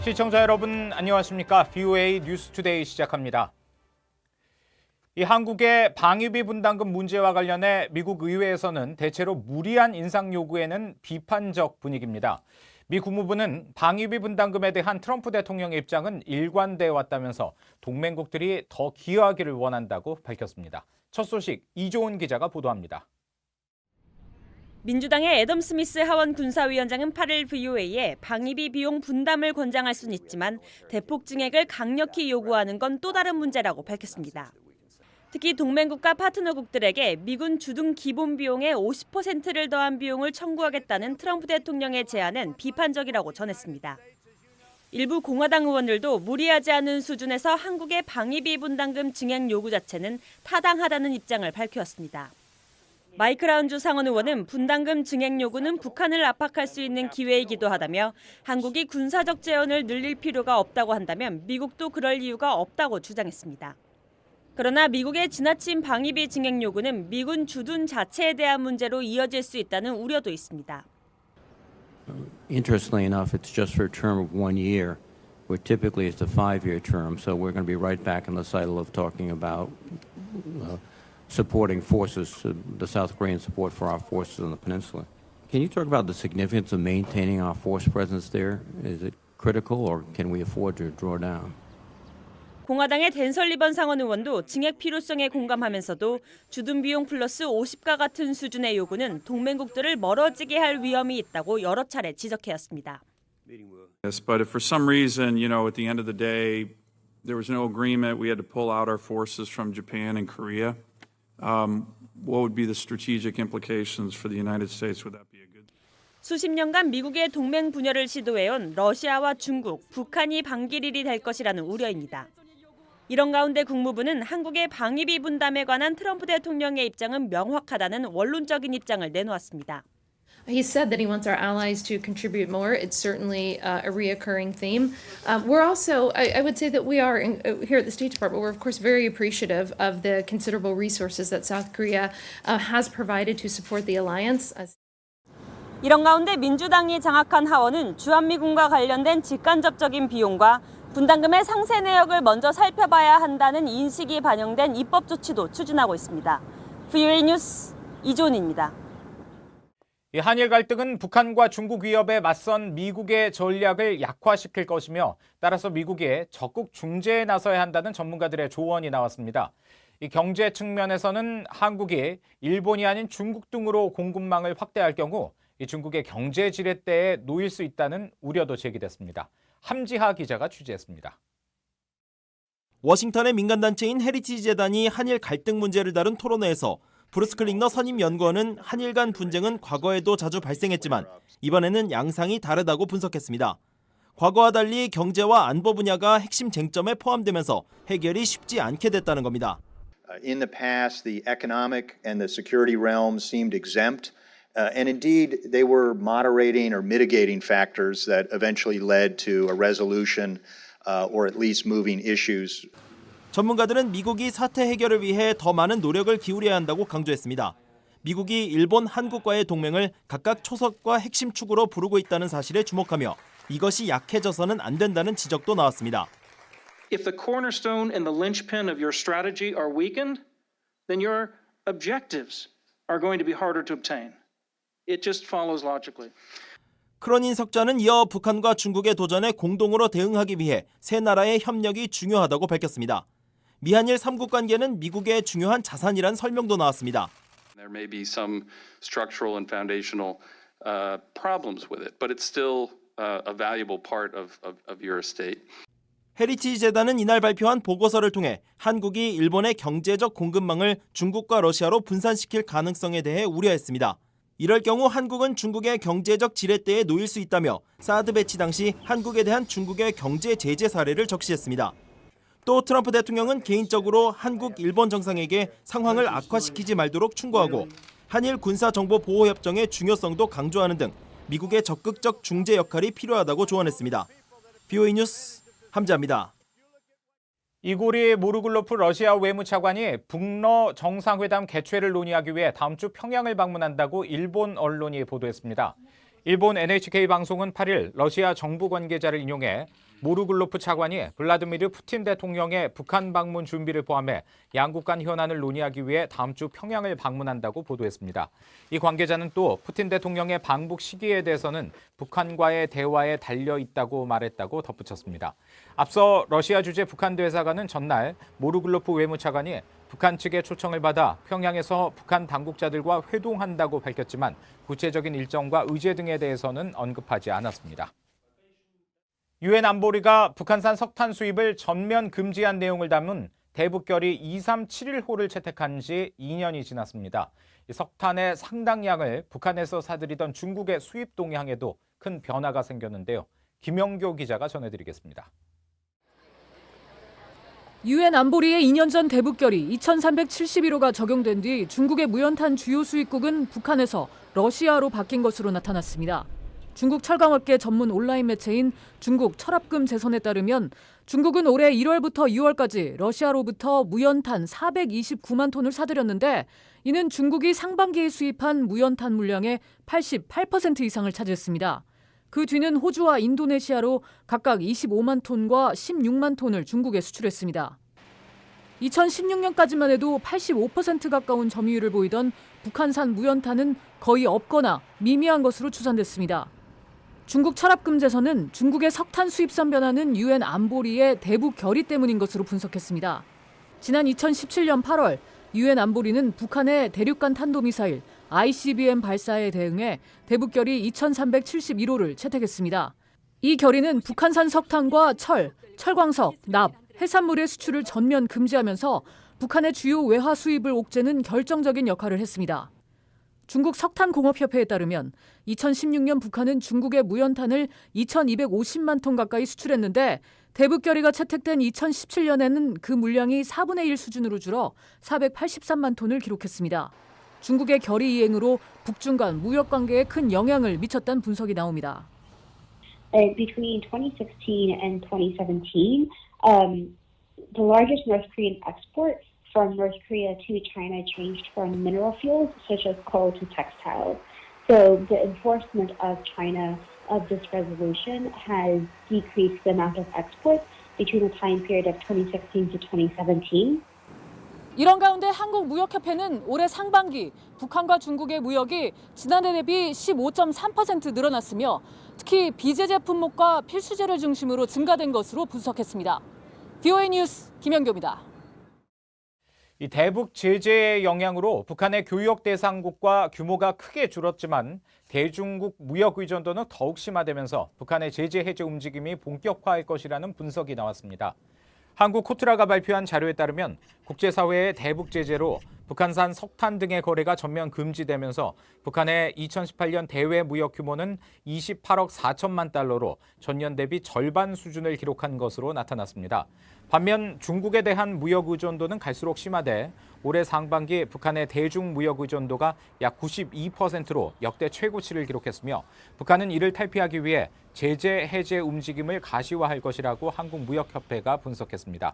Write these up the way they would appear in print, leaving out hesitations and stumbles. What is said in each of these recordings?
시청자 여러분 안녕하십니까? VOA 뉴스투데이 시작합니다. 이 한국의 방위비 분담금 문제와 관련해 미국 의회에서는 대체로 무리한 인상 요구에는 비판적 분위기입니다. 미 국무부는 방위비 분담금에 대한 트럼프 대통령의 입장은 일관돼 왔다면서 동맹국들이 더 기여하기를 원한다고 밝혔습니다. 첫 소식 이조은 기자가 보도합니다. 민주당의 애덤 스미스 하원 군사위원장은 8일 VOA에 방위비 비용 분담을 권장할 수는 있지만 대폭 증액을 강력히 요구하는 건 또 다른 문제라고 밝혔습니다. 특히 동맹국과 파트너국들에게 미군 주둔 기본 비용의 50%를 더한 비용을 청구하겠다는 트럼프 대통령의 제안은 비판적이라고 전했습니다. 일부 공화당 의원들도 무리하지 않은 수준에서 한국의 방위비 분담금 증액 요구 자체는 타당하다는 입장을 밝혔습니다. 마이크 라운주 상원 의원은 분담금 증액 요구는 북한을 압박할 수 있는 기회이기도 하다며 한국이 군사적 재원을 늘릴 필요가 없다고 한다면 미국도 그럴 이유가 없다고 주장했습니다. 그러나 미국의 지나친 방위비 증액 요구는 미군 주둔 자체에 대한 문제로 이어질 수 있다는 우려도 있습니다. Interestingly enough, it's just for a term of 1 year, where typically it's a 5-year term. So we're going to be right back in the cycle of talking about supporting forces, the South Korean support for our forces on the peninsula. Can you talk about the significance of maintaining our force presence there? Is it critical, or can we afford to draw down? 공화당의 댄 설리번 상원 의원도 증액 필요성에 공감하면서도 주둔 비용 플러스 50가 같은 수준의 요구는 동맹국들을 멀어지게 할 위험이 있다고 여러 차례 지적해왔습니다. Yes, but if for some reason, at the end of the day, there was no agreement, we had to pull out our forces from Japan and Korea, what would be the strategic implications for the United States? Would that be a good? 수십 년간 미국의 동맹 분열을 시도해온 러시아와 중국, 북한이 반기릴이 될 것이라는 우려입니다. 이런 가운데 국무부는 한국의 방위비 분담에 관한 트럼프 대통령의 입장은 명확하다는 원론적인 입장을 내놓았습니다. He said that he wants our allies to contribute more. It's certainly a reoccurring theme. We're also, I would say that we are, here at the State Department, we're of course very appreciative of the considerable resources that South Korea has provided to support the alliance. 이런 가운데 민주당이 장악한 하원은 주한미군과 관련된 직간접적인 비용과 분담금의 상세 내역을 먼저 살펴봐야 한다는 인식이 반영된 입법 조치도 추진하고 있습니다. VOA 뉴스 이조은입니다. 이 한일 갈등은 북한과 중국 위협에 맞선 미국의 전략을 약화시킬 것이며 따라서 미국이 적극 중재에 나서야 한다는 전문가들의 조언이 나왔습니다. 이 경제 측면에서는 한국이 일본이 아닌 중국 등으로 공급망을 확대할 경우 이 중국의 경제 지렛대에 놓일 수 있다는 우려도 제기됐습니다. 함지하 기자가 취재했습니다. 워싱턴의 민간단체인 헤리티지 재단이 한일 갈등 문제를 다룬 토론회에서 브루스 클링너 선임 연구원은 한일 간 분쟁은 과거에도 자주 발생했지만 이번에는 양상이 다르다고 분석했습니다. 과거와 달리 경제와 안보 분야가 핵심 쟁점에 포함되면서 해결이 쉽지 않게 됐다는 겁니다. In the past, the economic and the security realms seemed exempt. And indeed, they were moderating or mitigating factors that eventually led to a resolution or at least moving issues. 전문가들은 미국이 사태 해결을 위해 더 많은 노력을 기울여야 한다고 강조했습니다. 미국이 일본, 한국과의 동맹을 각각 초석과 핵심 축으로 부르고 있다는 사실에 주목하며 이것이 약해져서는 안 된다는 지적도 나왔습니다. If the cornerstone and the linchpin of your strategy are weakened, then your objectives are going to be harder to obtain. It just follows logically. 크로닌 석좌는 이어 북한과 중국의 도전에 공동으로 대응하기 위해 세 나라의 협력이 중요하다고 밝혔습니다. 미한일 3국 관계는 미국의 중요한 자산이란 설명도 나왔습니다. There may be some structural and foundational problems with it, but it's still a valuable part of your estate. 헤리티지 재단은 이날 발표한 보고서를 통해 한국이 일본의 경제적 공급망을 중국과 러시아로 분산시킬 가능성에 대해 우려했습니다. 이럴 경우 한국은 중국의 경제적 지렛대에 놓일 수 있다며 사드 배치 당시 한국에 대한 중국의 경제 제재 사례를 적시했습니다. 또 트럼프 대통령은 개인적으로 한국, 일본 정상에게 상황을 악화시키지 말도록 충고하고 한일 군사정보보호협정의 중요성도 강조하는 등 미국의 적극적 중재 역할이 필요하다고 조언했습니다. VOA 뉴스 함지아입니다. 이고리 모르글로프 러시아 외무차관이 북러 정상회담 개최를 논의하기 위해 다음 주 평양을 방문한다고 일본 언론이 보도했습니다. 일본 NHK 방송은 8일 러시아 정부 관계자를 인용해 모르글로프 차관이 블라디미르 푸틴 대통령의 북한 방문 준비를 포함해 양국 간 현안을 논의하기 위해 다음 주 평양을 방문한다고 보도했습니다. 이 관계자는 또 푸틴 대통령의 방북 시기에 대해서는 북한과의 대화에 달려 있다고 말했다고 덧붙였습니다. 앞서 러시아 주재 북한 대사관은 전날 모르글로프 외무차관이 북한 측의 초청을 받아 평양에서 북한 당국자들과 회동한다고 밝혔지만 구체적인 일정과 의제 등에 대해서는 언급하지 않았습니다. 유엔 안보리가 북한산 석탄 수입을 전면 금지한 내용을 담은 대북결의 2371호를 채택한 지 2년이 지났습니다. 이 석탄의 상당량을 북한에서 사들이던 중국의 수입 동향에도 큰 변화가 생겼는데요. 김영교 기자가 전해드리겠습니다. 유엔 안보리의 2년 전 대북결의 2371호가 적용된 뒤 중국의 무연탄 주요 수입국은 북한에서 러시아로 바뀐 것으로 나타났습니다. 중국 철강업계 전문 온라인 매체인 중국 철합금 재선에 따르면 중국은 올해 1월부터 2월까지 러시아로부터 무연탄 429만 톤을 사들였는데 이는 중국이 상반기에 수입한 무연탄 물량의 88% 이상을 차지했습니다. 그 뒤는 호주와 인도네시아로 각각 25만 톤과 16만 톤을 중국에 수출했습니다. 2016년까지만 해도 85% 가까운 점유율을 보이던 북한산 무연탄은 거의 없거나 미미한 것으로 추산됐습니다. 중국 철합금제서는 중국의 석탄 수입산 변화는 유엔 안보리의 대북 결의 때문인 것으로 분석했습니다. 지난 2017년 8월 유엔 안보리는 북한의 대륙간 탄도미사일 ICBM 발사에 대응해 대북 결의 2371호를 채택했습니다. 이 결의는 북한산 석탄과 철, 철광석, 납, 해산물의 수출을 전면 금지하면서 북한의 주요 외화 수입을 옥죄는 결정적인 역할을 했습니다. 중국 석탄공업협회에 따르면 2016년 북한은 중국의 무연탄을 2250만 톤 가까이 수출했는데 대북 결의가 채택된 2017년에는 그 물량이 4분의 1 수준으로 줄어 483만 톤을 기록했습니다. 중국의 결의 이행으로 북중 간 무역 관계에 큰 영향을 미쳤다는 분석이 나옵니다. Between 2016 and 2017, the largest North Korean export from North Korea to China changed from mineral fuels such as coal to textiles. So the enforcement of China of this resolution has decreased the amount of exports between the time period of 2016 to 2017. 이런 가운데 한국무역협회는 올해 상반기 북한과 중국의 무역이 지난해 대비 15.3% 늘어났으며 특히 비제재 품목과 필수재를 중심으로 증가된 것으로 분석했습니다. VOA 뉴스 김영교입니다. 이 대북 제재의 영향으로 북한의 교역 대상국과 규모가 크게 줄었지만 대중국 무역 의존도는 더욱 심화되면서 북한의 제재 해제 움직임이 본격화할 것이라는 분석이 나왔습니다. 한국 코트라가 발표한 자료에 따르면 국제사회의 대북 제재로 북한산 석탄 등의 거래가 전면 금지되면서 북한의 2018년 대외 무역 규모는 28억 4천만 달러로 전년 대비 절반 수준을 기록한 것으로 나타났습니다. 반면 중국에 대한 무역 의존도는 갈수록 심화돼 올해 상반기 북한의 대중 무역 의존도가 약 92%로 역대 최고치를 기록했으며 북한은 이를 탈피하기 위해 제재 해제 움직임을 가시화할 것이라고 한국무역협회가 분석했습니다.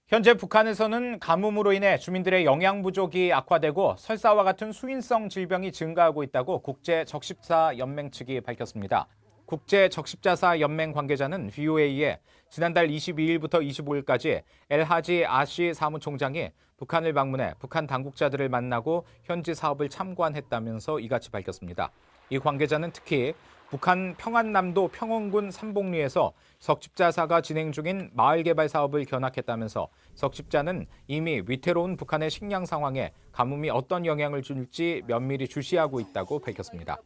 현재 북한에서는 가뭄으로 인해 주민들의 영양 부족이 악화되고 설사와 같은 수인성 질병이 증가하고 있다고 국제적십자 연맹 측이 밝혔습니다. 국제적십자사 연맹 관계자는 VOA에 지난달 22일부터 25일까지 엘하지 아시 사무총장이 북한을 방문해 북한 당국자들을 만나고 현지 사업을 참관했다면서 이같이 밝혔습니다. 이 관계자는 특히 북한 평안남도 평원군 삼봉리에서 적십자사가 진행 중인 마을 개발 사업을 견학했다면서 적십자는 이미 위태로운 북한의 식량 상황에 가뭄이 어떤 영향을 줄지 면밀히 주시하고 있다고 밝혔습니다.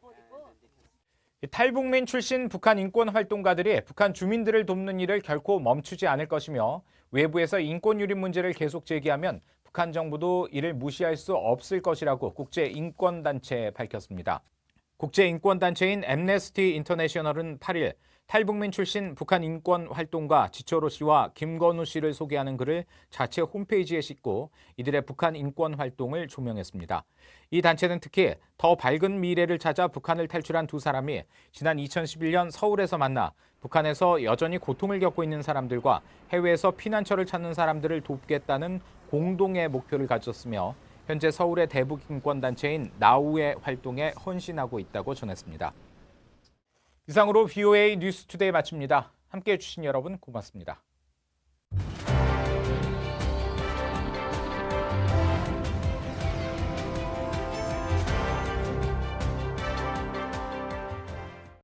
탈북민 출신 북한 인권 활동가들이 북한 주민들을 돕는 일을 결코 멈추지 않을 것이며 외부에서 인권 유린 문제를 계속 제기하면 북한 정부도 이를 무시할 수 없을 것이라고 국제인권단체에 밝혔습니다. 국제인권단체인 앰네스티 인터내셔널은 8일 탈북민 출신 북한 인권 활동가 지철호 씨와 김건우 씨를 소개하는 글을 자체 홈페이지에 싣고 이들의 북한 인권 활동을 조명했습니다. 이 단체는 특히 더 밝은 미래를 찾아 북한을 탈출한 두 사람이 지난 2011년 서울에서 만나 북한에서 여전히 고통을 겪고 있는 사람들과 해외에서 피난처를 찾는 사람들을 돕겠다는 공동의 목표를 가졌으며 현재 서울의 대북 인권단체인 나우의 활동에 헌신하고 있다고 전했습니다. 이상으로 VOA 뉴스투데이 마칩니다. 함께해 주신 여러분 고맙습니다.